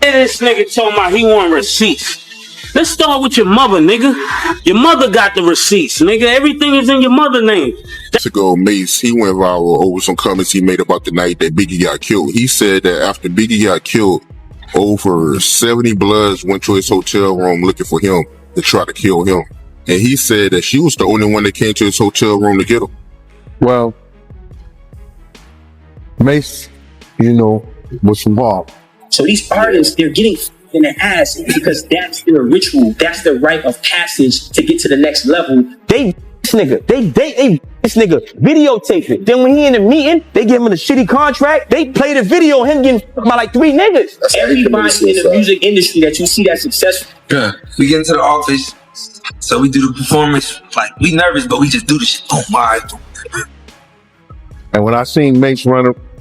This nigga told me he want receipts. Let's start with your mother, nigga. Your mother got the receipts, nigga. Everything is in your mother's name. To go, Mace, he went viral over some comments he made about the night that Biggie got killed. He said that after Biggie got killed, over 70 Bloods went to his hotel room looking for him to try to kill him. And he said that she was the only one that came to his hotel room to get him. Well, Mace, was involved. So these artists, they're getting in the ass because that's their ritual. That's their rite of passage to get to the next level. This nigga videotape it. Then when he in the meeting, they give him a shitty contract. They play the video of him getting by like 3 niggas. Everybody in the music industry that you see that's successful. Yeah, we get into the office, so we do the performance. Like, we nervous, but we just do the shit. Oh my. And when I seen Mace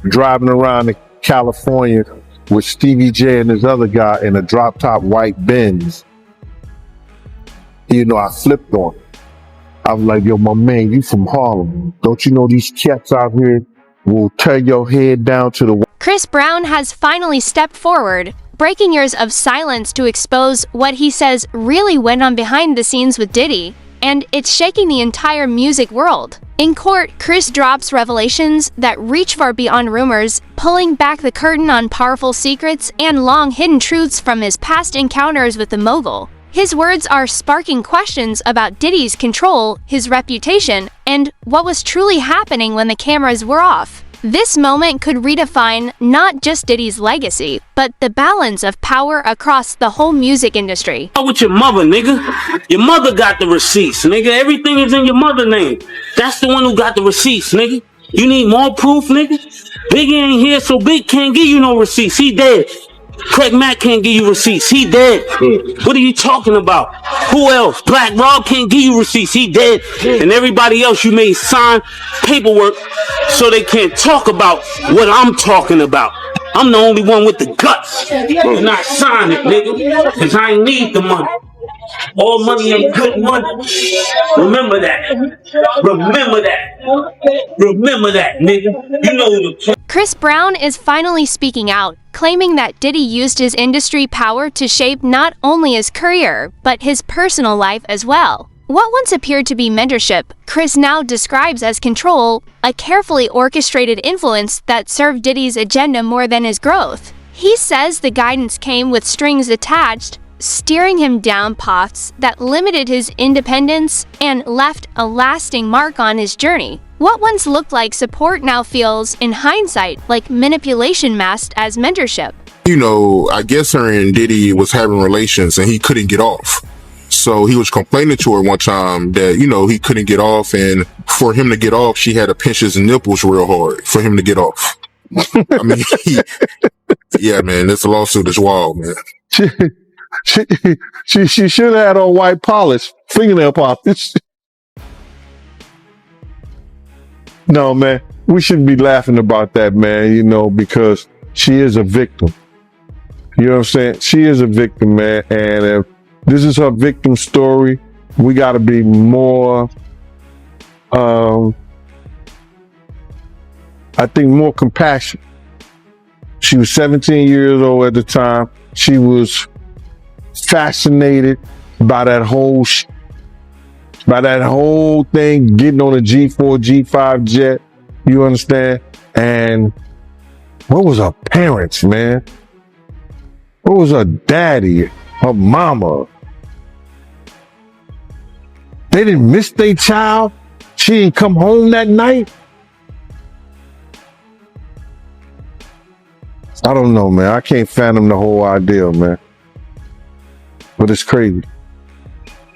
driving around in California with Stevie J and this other guy in a drop top white Benz, I flipped on him. I was like, yo, my man, you from Harlem. Don't you know these cats out here will tear your head down to the... Chris Brown has finally stepped forward, breaking years of silence to expose what he says really went on behind the scenes with Diddy, and it's shaking the entire music world. In court, Chris drops revelations that reach far beyond rumors, pulling back the curtain on powerful secrets and long-hidden truths from his past encounters with the mogul. His words are sparking questions about Diddy's control, his reputation, and what was truly happening when the cameras were off. This moment could redefine not just Diddy's legacy, but the balance of power across the whole music industry. Start with your mother, nigga. Your mother got the receipts, nigga. Everything is in your mother's name. That's the one who got the receipts, nigga. You need more proof, nigga? Biggie ain't here, so Big can't give you no receipts. He dead. Craig Mack can't give you receipts. He dead. What are you talking about? Who else? Black Rob can't give you receipts. He dead. And everybody else you made sign paperwork so they can't talk about what I'm talking about. I'm the only one with the guts to not sign it, nigga. Because I ain't need the money. All money ain't good money. Remember that. Remember that. Remember that, nigga. You know the... Chris Brown is finally speaking out, claiming that Diddy used his industry power to shape not only his career, but his personal life as well. What once appeared to be mentorship, Chris now describes as control, a carefully orchestrated influence that served Diddy's agenda more than his growth. He says the guidance came with strings attached, steering him down paths that limited his independence and left a lasting mark on his journey. What once looked like support now feels, in hindsight, like manipulation masked as mentorship. I guess her and Diddy was having relations and he couldn't get off. So he was complaining to her one time that, he couldn't get off, and for him to get off, she had to pinch his nipples real hard for him to get off. I mean, yeah, man, this lawsuit is wild, man. She should have had on white polish, fingernail polish. No, man, we shouldn't be laughing about that, man, because she is a victim. You know what I'm saying? She is a victim, man. And if this is her victim story, we got to be more, I think, more compassionate. She was 17 years old at the time. She was fascinated by that whole thing, getting on a G4, G5 jet, you understand? And what was her parents, man? What was her daddy, her mama? They didn't miss their child? She didn't come home that night? I don't know, man. I can't fathom the whole idea, man. But it's crazy.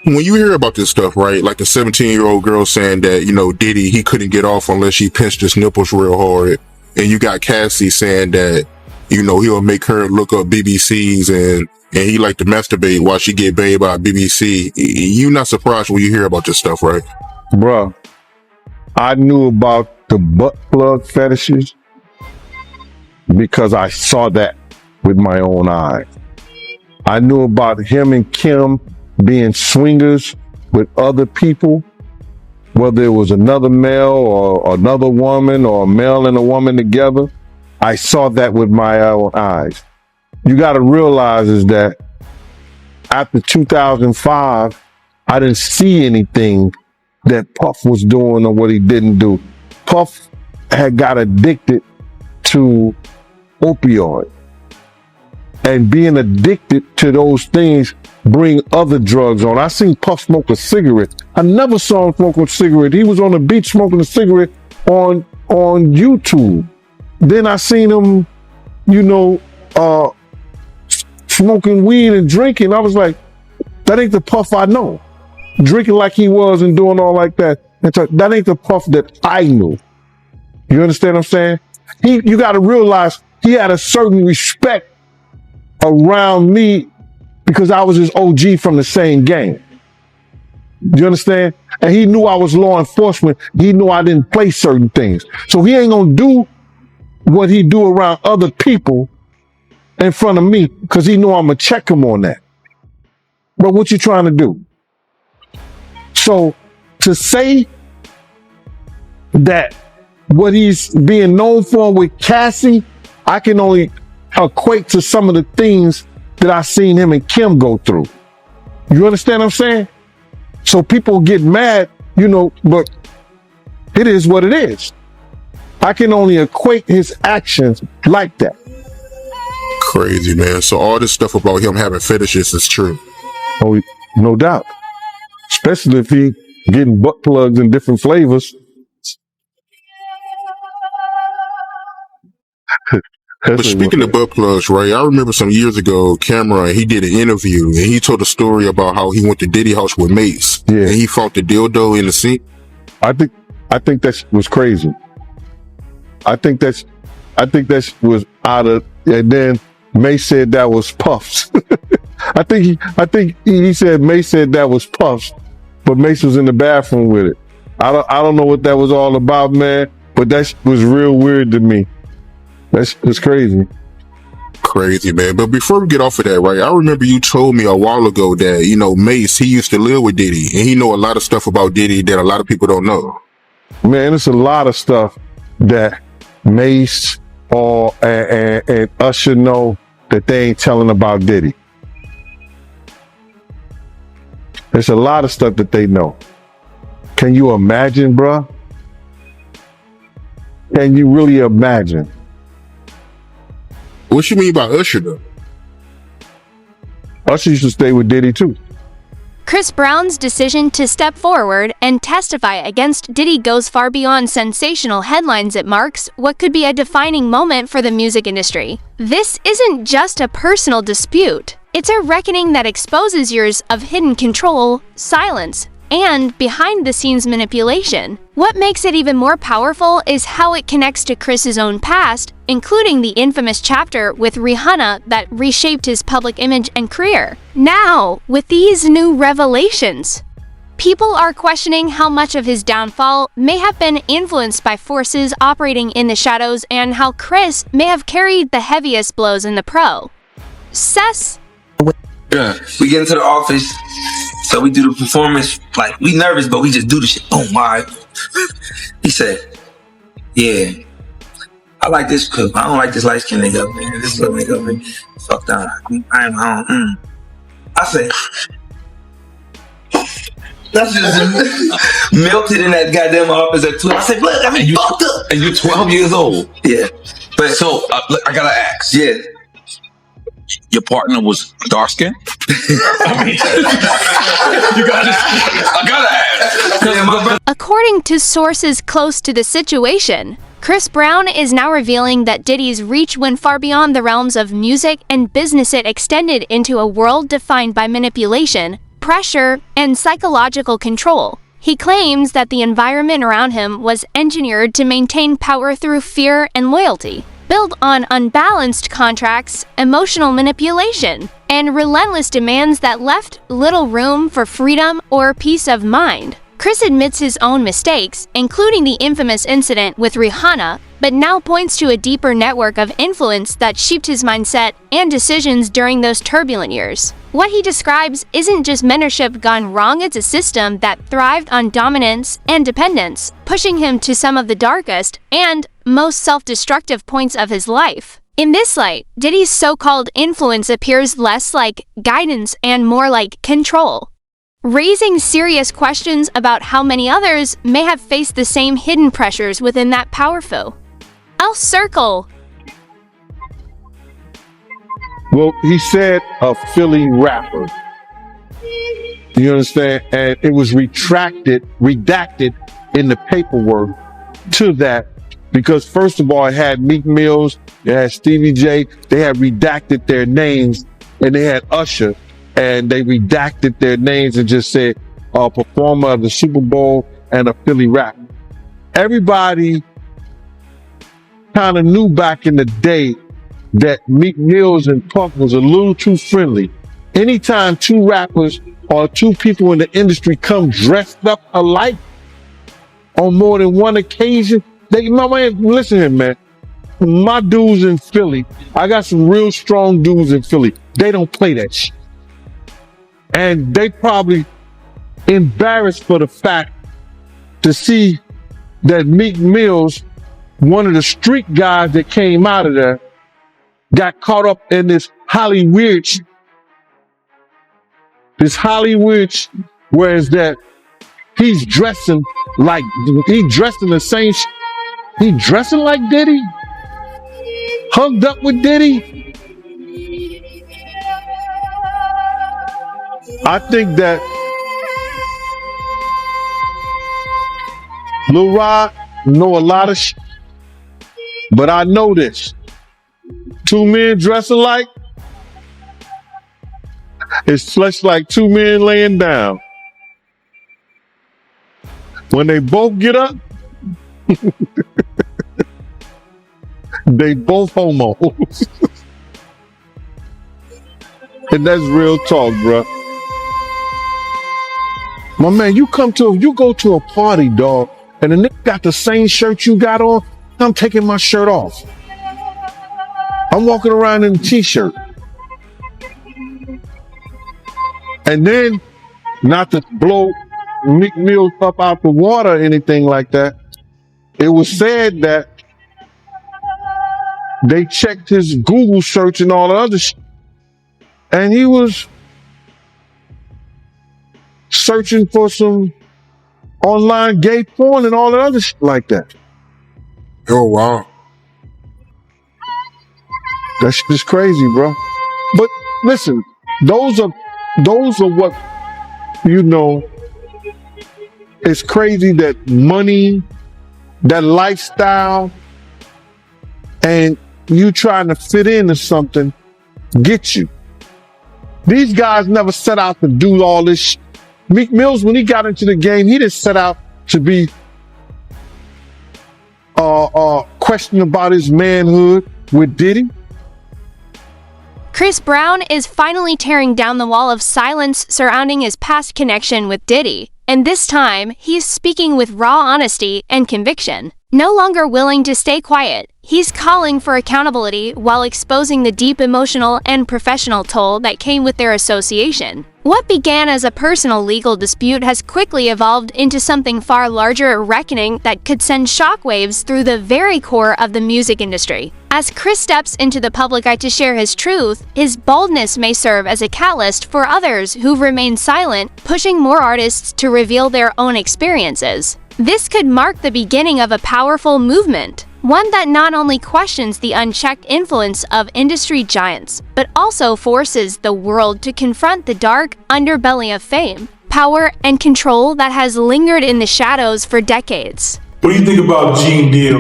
When you hear about this stuff, right, like the 17-year-old girl saying that, Diddy, he couldn't get off unless she pinched his nipples real hard. And you got Cassie saying that, he'll make her look up BBCs and he like to masturbate while she get banged by a BBC. You not surprised when you hear about this stuff, right? Bruh, I knew about the butt plug fetishes because I saw that with my own eyes. I knew about him and Kim being swingers with other people, whether it was another male or another woman or a male and a woman together. I saw that with my own eyes. you got to realize is that after 2005, I didn't see anything that Puff was doing or what he didn't do. Puff had got addicted to opioid, and being addicted to those things bring other drugs on. I seen Puff smoke a cigarette. I never saw him smoke a cigarette. He was on the beach smoking a cigarette on YouTube. Then I seen him, smoking weed and drinking. I was like, that ain't the Puff I know. Drinking like he was and doing all like that. That ain't the Puff that I knew. You understand what I'm saying? You got to realize he had a certain respect around me because I was his OG from the same gang. You understand? And he knew I was law enforcement. He knew I didn't play certain things. So he ain't going to do what he do around other people in front of me because he knew I'm going to check him on that. But what you trying to do? So to say that what he's being known for with Cassie, I can only equate to some of the things that I seen him and Kim go through. You understand what I'm saying? So people get mad, but it is what it is. I can only equate his actions like that. Crazy, man. So all this stuff about him having fetishes is true. Oh, no doubt. Especially if he getting butt plugs in different flavors. But speaking of butt plugs, right, I remember some years ago, Cameron, he did an interview and he told a story about how he went to Diddy house with Mace. Yeah. And he found the dildo in the sink. I think that was crazy. I think that was out of, and then Mace said that was Puff's. I think he said Mace said that was Puff's, but Mace was in the bathroom with it. I don't know what that was all about, man, but that was real weird to me. That's crazy. Crazy, man. But before we get off of that, right, I remember you told me a while ago that, Mace, he used to live with Diddy and he know a lot of stuff about Diddy that a lot of people don't know. Man, it's a lot of stuff that Mace and Usher know that they ain't telling about Diddy. There's a lot of stuff that they know. Can you imagine, bruh? Can you really imagine? What you mean by Usher, though? Usher used to stay with Diddy, too. Chris Brown's decision to step forward and testify against Diddy goes far beyond sensational headlines. It marks what could be a defining moment for the music industry. This isn't just a personal dispute. It's a reckoning that exposes years of hidden control, silence, and behind-the-scenes manipulation. What makes it even more powerful is how it connects to Chris's own past, including the infamous chapter with Rihanna that reshaped his public image and career. Now, with these new revelations, people are questioning how much of his downfall may have been influenced by forces operating in the shadows and how Chris may have carried the heaviest blows in the pro. Yeah, we get into the office, so we do the performance, like, we nervous, but we just do the shit. Boom, all right. He said, yeah, I like this cook. I don't like this light-skinned nigga up there. This little nigga up there. Fuck down. I said, that's just melted in that goddamn office at 12. I said, look, I mean, fucked up. And you're 12 years old. Yeah. But so, I gotta ask. Yeah. Your partner was dark skinned? I mean, I gotta ask. According to sources close to the situation, Chris Brown is now revealing that Diddy's reach went far beyond the realms of music and business. It extended into a world defined by manipulation, pressure, and psychological control. He claims that the environment around him was engineered to maintain power through fear and loyalty, built on unbalanced contracts, emotional manipulation, and relentless demands that left little room for freedom or peace of mind. Chris admits his own mistakes, including the infamous incident with Rihanna, but now points to a deeper network of influence that shaped his mindset and decisions during those turbulent years. What he describes isn't just mentorship gone wrong, it's a system that thrived on dominance and dependence, pushing him to some of the darkest and most self-destructive points of his life. In this light, Diddy's so-called influence appears less like guidance and more like control, raising serious questions about how many others may have faced the same hidden pressures within that powerful circle. Well, he said a Philly rapper. You understand? And it was redacted in the paperwork to that because first of all, it had Meek Mills, it had Stevie J, they had redacted their names, and they had Usher, and they redacted their names and just said a performer of the Super Bowl and a Philly rapper. Everybody kind of knew back in the day that Meek Mills and Puff was a little too friendly. Anytime two rappers or two people in the industry come dressed up alike on more than one occasion, my man, listen here, man. My dudes in Philly, I got some real strong dudes in Philly. They don't play that shit. And they probably embarrassed for the fact to see that Meek Mills, one of the street guys that came out of there, got caught up in this Hollywood shit. This Hollywood shit, whereas that he's dressing like, he dressed in the same shit. He dressing like Diddy? Hugged up with Diddy? I think that Lil Rod know a lot of shit, but I know this. Two men dressing alike, it's just like two men laying down. When they both get up, they both homos. And that's real talk, bro. My man, you go to a party, dog, and the nigga got the same shirt you got on, I'm taking my shirt off. I'm walking around in a t-shirt. And then, not to blow Meek Mills up out the water or anything like that, it was said that they checked his Google search and all the other shit, and he was searching for some online gay porn and all the other shit like that. Oh, wow. That shit is crazy, bro. But listen, those are what, you know, it's crazy that money, that lifestyle, and you trying to fit into something get you. These guys never set out to do all this shit. Meek Mills, when he got into the game, he didn't set out to be questioning about his manhood with Diddy. Chris Brown is finally tearing down the wall of silence surrounding his past connection with Diddy, and this time, he's speaking with raw honesty and conviction. No longer willing to stay quiet, he's calling for accountability while exposing the deep emotional and professional toll that came with their association. What began as a personal legal dispute has quickly evolved into something far larger, a reckoning that could send shockwaves through the very core of the music industry. As Chris steps into the public eye to share his truth, his boldness may serve as a catalyst for others who've remained silent, pushing more artists to reveal their own experiences. This could mark the beginning of a powerful movement, one that not only questions the unchecked influence of industry giants, but also forces the world to confront the dark underbelly of fame, power, and control that has lingered in the shadows for decades. What do you think about Gene Deal?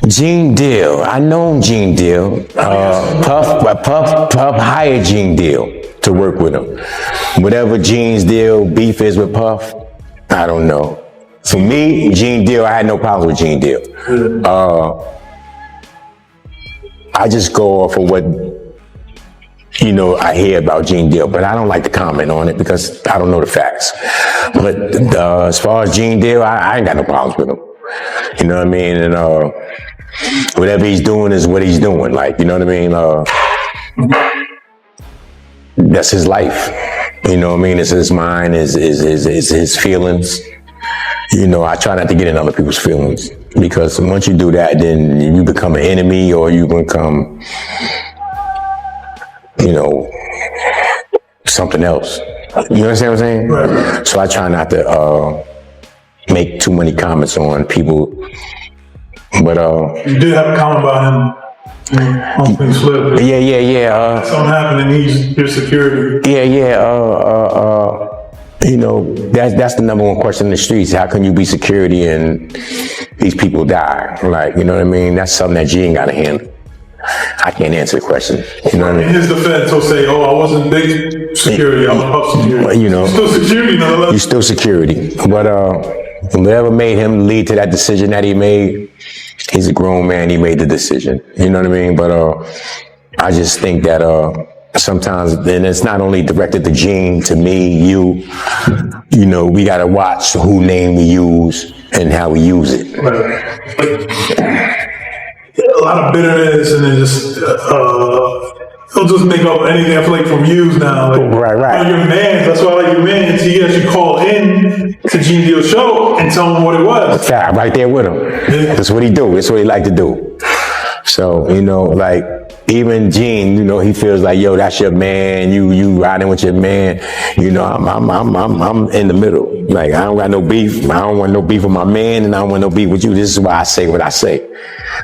Gene Deal. I know Gene Deal. Puff hired Gene Deal to work with him. Whatever Gene's deal beef is with Puff, I don't know. For me, Gene Deal, I had no problems with Gene Deal. I just go off of what, you know, I hear about Gene Deal, but I don't like to comment on it because I don't know the facts. But as far as Gene Deal, I ain't got no problems with him. You know what I mean? And whatever he's doing is what he's doing. Like, you know what I mean? That's his life. You know what I mean? It's his mind, his feelings. You know, I try not to get in other people's feelings. Because once you do that, then you become an enemy, or you become, you know, something else. You understand what I'm saying? Right. So I try not to make too many comments on people. But you did have a comment about him on Facebook. Yeah. Something happened and he's your security. Yeah. You know, that's the number one question in the streets. How can you be security and these people die? Like, you know what I mean? That's something that G ain't got to handle. I can't answer the question. You know what I mean? In his defense, he'll say, "Oh, I wasn't big security. I was puff security." But, you know, you're still security, nonetheless. You're still security. But whatever made him lead to that decision that he made, he's a grown man. He made the decision. You know what I mean? But I just think that sometimes, then it's not only directed to Gene, to me, you know, we got to watch who name we use and how we use it. A lot of bitterness, and then just he'll just make up anything. I feel like from views now. Like, right. Your man. That's why I like your man. He actually called in to Gene Deal's show and tell him what it was. Yeah, right there with him. Yeah. That's what he do. That's what he like to do. So, you know, like, even Gene, you know, he feels like, yo, that's your man. You riding with your man. You know, I'm in the middle. Like, I don't got no beef. I don't want no beef with my man, and I don't want no beef with you. This is why I say what I say.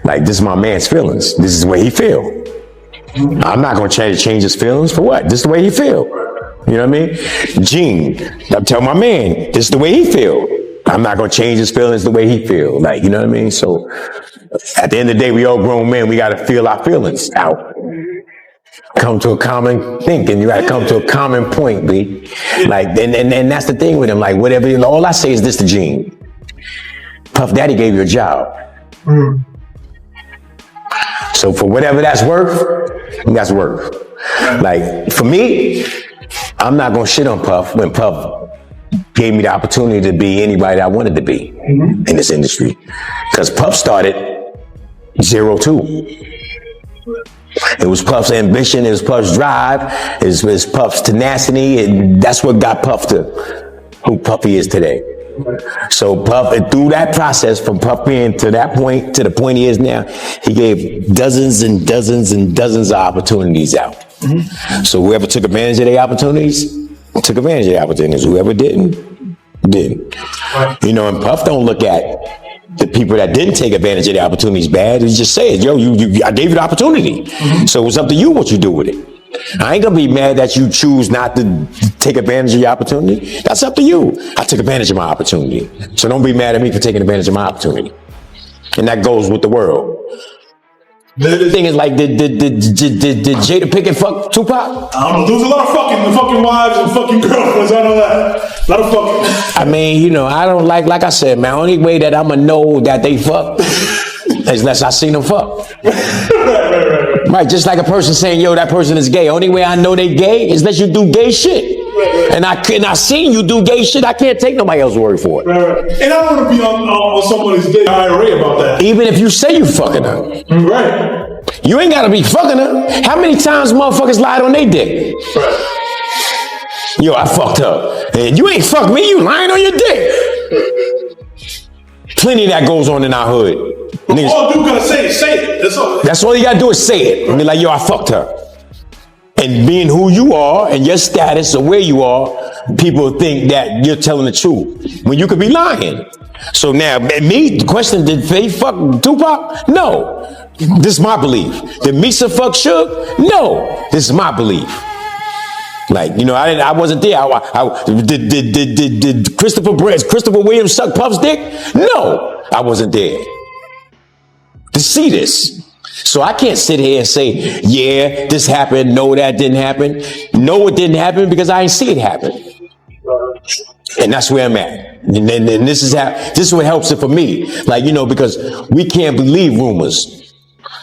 Like, this is my man's feelings. This is the way he feel. I'm not gonna change his feelings for what? This is the way he feel. You know what I mean? Gene, I'm telling my man, this is the way he feel. I'm not gonna change his feelings the way he feel. Like, you know what I mean? So at the end of the day, we all grown men. We gotta feel our feelings out. Come to a common thinking. You gotta come to a common point, B. Like, and that's the thing with him. Like, whatever. All I say is this to Gene: Puff Daddy gave you a job. So for whatever that's worth, that's worth. Like, for me, I'm not gonna shit on Puff when Puff gave me the opportunity to be anybody that I wanted to be in this industry. Because Puff started 0-2. It was Puff's ambition, it was Puff's drive, it was Puff's tenacity, and that's what got Puff to who Puff is today. So Puff, and through that process, from Puff being to that point, to the point he is now, he gave dozens and dozens and dozens of opportunities out. So whoever took advantage of their opportunities, took advantage of their opportunities. Whoever didn't. You know, and Puff don't look at the people that didn't take advantage of the opportunities bad. He just says, yo, I gave you the opportunity. So it's up to you what you do with it. I ain't gonna be mad that you choose not to take advantage of your opportunity. That's up to you. I took advantage of my opportunity. So don't be mad at me for taking advantage of my opportunity. And that goes with the world. The thing is, like, did Jada Pinkett fuck Tupac? I don't know. There was a lot of fucking wives and fucking girlfriends. I know that. A lot of fucking. I mean, you know, I don't like I said, man, only way that I'ma know that they fuck is unless I seen them fuck. Right, just like a person saying, yo, that person is gay. Only way I know they gay is unless you do gay shit. And I seen you do gay shit. I can't take nobody else's word for it. And I don't want to be on somebody's gay IRA about that. Even if you say you fucking her. Right. You ain't gotta be fucking her. How many times motherfuckers lied on their dick? Right. Yo, I fucked her. And you ain't fucked me, you lying on your dick. Plenty of that goes on in our hood. Niggas, all you gotta say is say it. That's all you gotta do is say it. And be like, yo, I fucked her. And being who you are and your status or where you are, people think that you're telling the truth when you could be lying. So now, me, the question, did they fuck Tupac? No. This is my belief. Did Misa fuck Suge? No. This is my belief. Like, you know, I wasn't there. Did Christopher Williams suck Puff's dick? No, I wasn't there to see this. So I can't sit here and say, yeah, this happened. No, that didn't happen. No, it didn't happen because I didn't see it happen. And that's where I'm at. And this is what helps it for me. Like, you know, because we can't believe rumors.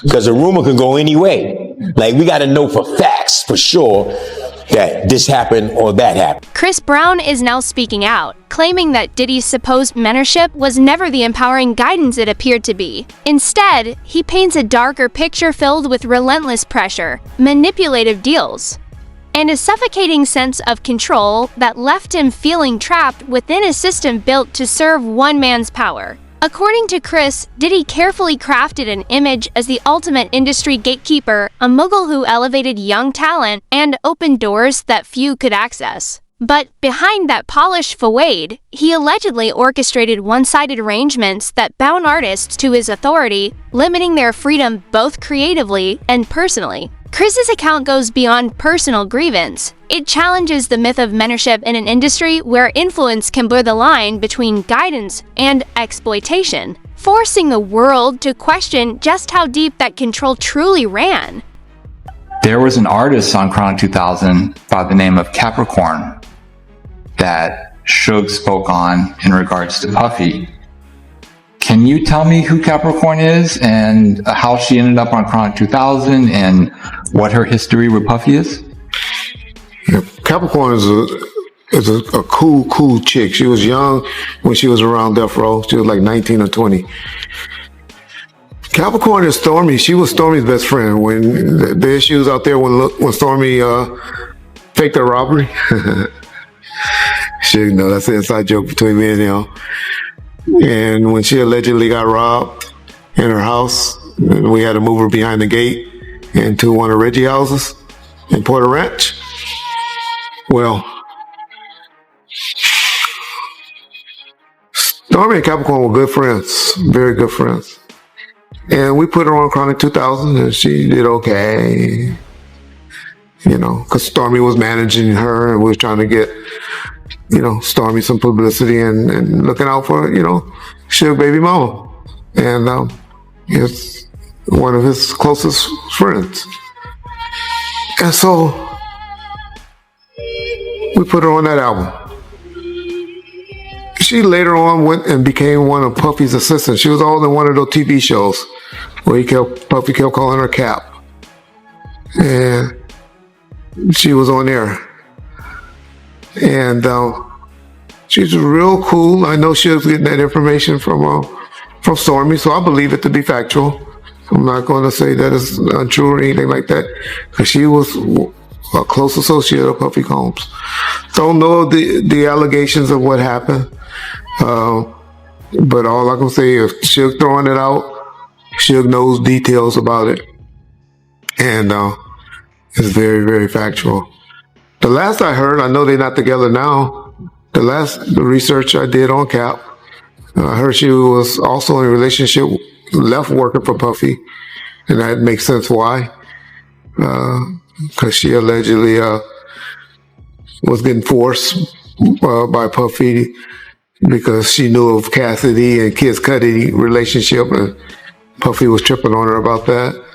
Because a rumor can go any way. Like, we got to know for facts, for sure, that this happened or that happened. Chris Brown is now speaking out, claiming that Diddy's supposed mentorship was never the empowering guidance it appeared to be. Instead, he paints a darker picture filled with relentless pressure, manipulative deals, and a suffocating sense of control that left him feeling trapped within a system built to serve one man's power. According to Chris, Diddy carefully crafted an image as the ultimate industry gatekeeper, a mogul who elevated young talent and opened doors that few could access. But behind that polished facade, he allegedly orchestrated one-sided arrangements that bound artists to his authority, limiting their freedom both creatively and personally. Chris's account goes beyond personal grievance. It challenges the myth of mentorship in an industry where influence can blur the line between guidance and exploitation, forcing the world to question just how deep that control truly ran. There was an artist on Chronic 2000 by the name of Capricorn that Suge spoke on in regards to Puffy. Can you tell me who Capricorn is and how she ended up on Chronic 2000 and what her history with Puffy is? Yeah, Capricorn is a cool chick. She was young when she was around Death Row. She was like 19 or 20. Capricorn is Stormy. She was Stormy's best friend when the issues out there when Stormy faked her robbery. Shit, no, that's an inside joke between me and him. And when she allegedly got robbed in her house, and we had to move her behind the gate into one of Reggie houses in Porter Ranch. Well, Stormy and Capricorn were good friends, very good friends. And we put her on Chronic 2000 and she did okay. You know, because Stormy was managing her and we was trying to get, you know, Stormy some publicity and looking out for, you know, Suge baby mama. And it's one of his closest friends. And so we put her on that album. She later on went and became one of Puffy's assistants. She was all in one of those TV shows where Puffy kept calling her Cap. And she was on there. And she's real cool. I know she was getting that information from Stormy, so I believe it to be factual. I'm not going to say that it's untrue or anything like that, because she was a close associate of Puffy Combs. Don't know the allegations of what happened, but all I can say is Suge throwing it out. Suge knows details about it, and it's very, very factual. The last I heard, I know they're not together now. The last research I did on Cap, I heard she was also in a relationship, left working for Puffy, and that makes sense why. Because she allegedly was getting forced by Puffy because she knew of Cassidy and Kid Cudi relationship, and Puffy was tripping on her about that.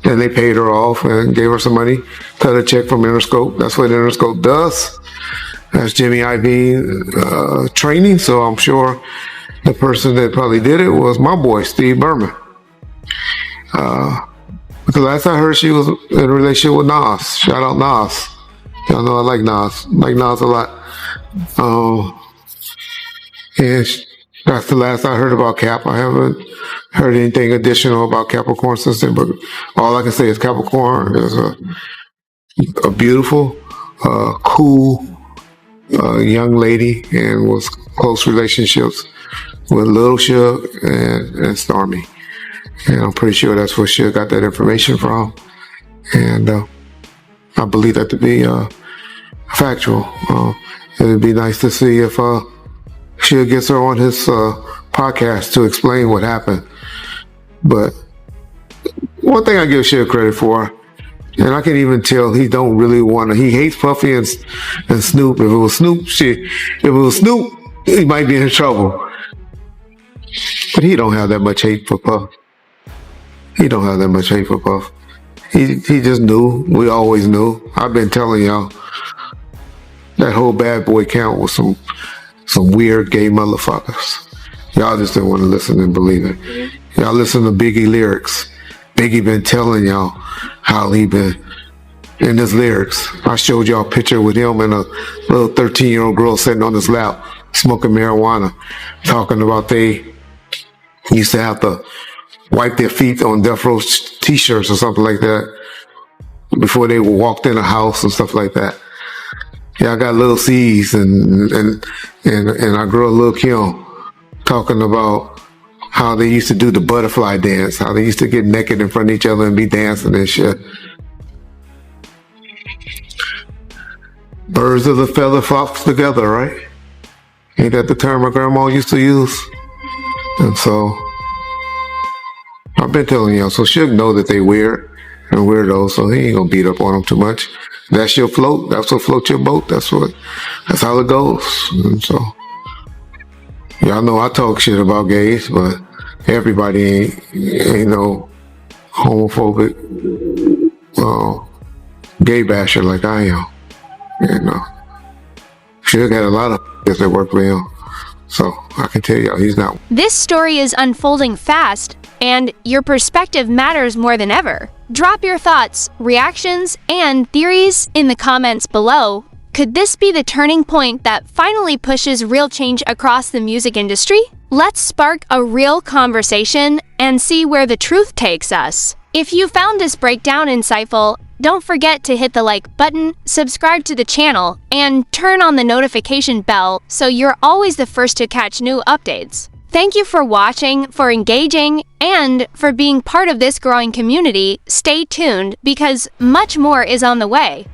And they paid her off and gave her some money, cut a check from Interscope. That's what Interscope does. That's Jimmy Iovine training, so I'm sure the person that probably did it was my boy, Steve Berman. Because last I heard she was in a relationship with Nas. Shout out Nas. Y'all know I like Nas. Like Nas a lot. And that's the last I heard about Cap. I haven't heard anything additional about Capricorn since then, but all I can say is Capricorn is a beautiful, cool young lady and was close relationships with Lil Suge and Stormy. And I'm pretty sure that's where Suge got that information from. And I believe that to be factual. It'd be nice to see if Suge gets her on his podcast to explain what happened. But one thing I give Suge credit for, and I can even tell he don't really want to, he hates Puffy and Snoop. If it was Snoop, he might be in trouble. But he don't have that much hate for Puff. He don't have that much hate for Puff. He just knew. We always knew. I've been telling y'all that whole Bad Boy count was some weird gay motherfuckers. Y'all just didn't want to listen and believe it. Y'all listen to Biggie lyrics. Biggie been telling y'all how he been in his lyrics. I showed y'all a picture with him and a little 13-year-old girl sitting on his lap smoking marijuana, talking about they used to have to wipe their feet on Death Row t-shirts or something like that before they walked in a house and stuff like that. Yeah, I got Lil C's and our girl Lil Kim talking about how they used to do the butterfly dance, how they used to get naked in front of each other and be dancing and shit. Birds of the feather flocks together, right? Ain't that the term my grandma used to use? And so, I've been telling y'all, so Suge know that they weird and weirdos, so he ain't gonna beat up on them too much. That's your float, that's what floats your boat, that's how it goes. And so, y'all know I talk shit about gays, but everybody ain't no homophobic gay basher like I am. You know, Suge had a lot of that worked for him, so I can tell y'all he's not. This story is unfolding fast, and your perspective matters more than ever. Drop your thoughts, reactions, and theories in the comments below. Could this be the turning point that finally pushes real change across the music industry? Let's spark a real conversation and see where the truth takes us. If you found this breakdown insightful, don't forget to hit the like button, subscribe to the channel, and turn on the notification bell so you're always the first to catch new updates. Thank you for watching, for engaging, and for being part of this growing community. Stay tuned because much more is on the way.